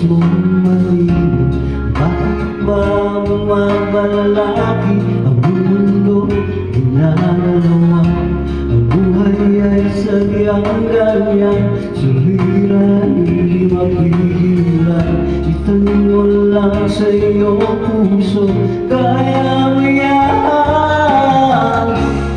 mong malibig. Bakit ba mabalalaki ang mundo ginagalawa? Ang buhay ay sadyang ganyan, sulira hindi mapigilan. Itanong lang sa iyong puso, kaya mo yan.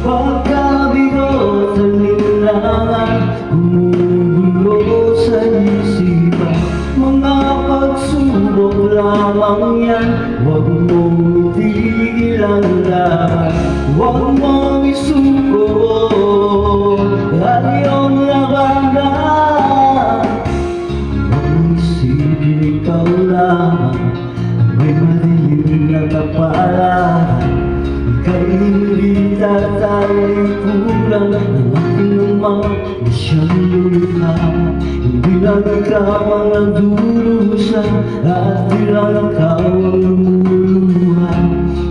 Pagkabigot ang nilangan, gumugulo sa isipan. Mga pagsubok lamang yan, huwag mong itigil ang lahat. Huwag mong isuko at iyong labanan. Huwag mong isipin ikaw lamang ang may madilim na kapalaran. Ika'y hindi tatalikuran ng aking umang na siyang lumikha. Hindi lang ikaw ang nagdurusa at di lang ikaw ang lumuluha.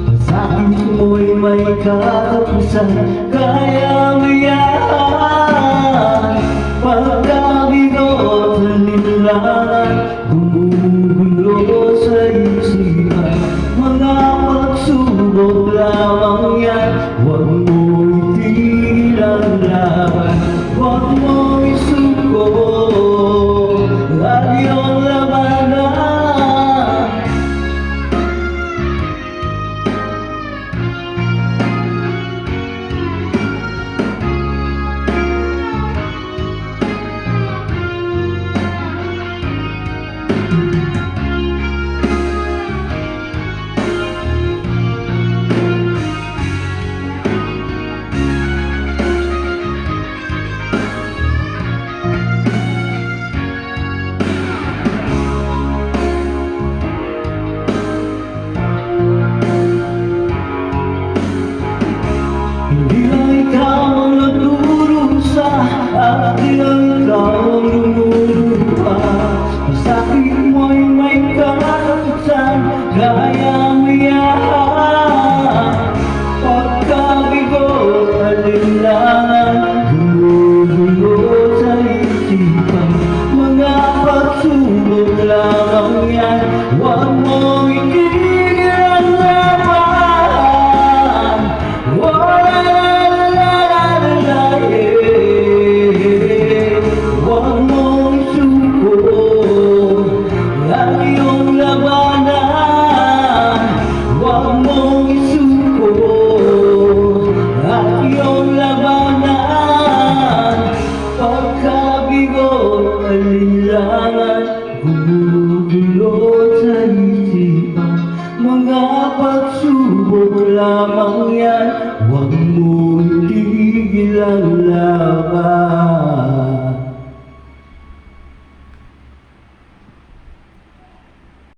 Pasakit mo'y may katapusan, kaya mo yan. Pagkabigot na nilangan, gumugulo sa isipan. Mga pagsubok lamang yan, huwag mo itigil ang laban. Huwag mo isuko at iyong labanan. Hindi lang ikaw ang nagdurusa at di lang ikaw ang lumuluha. Masakit mo'y may katapusan, kaya mo yan. Pagkabigot, alinlangan, gumugulo sa isipan. Mga pagsubok lamang yan, huwag mong itigil ang laban. Huwag mong isuko ang iyong labanan. Huwag mong isuko ang iyong labanan. Pagkabigot, alinlangan, gumugulo sa isipan. Mga pagsubok lamang yan, huwag mo itigil ang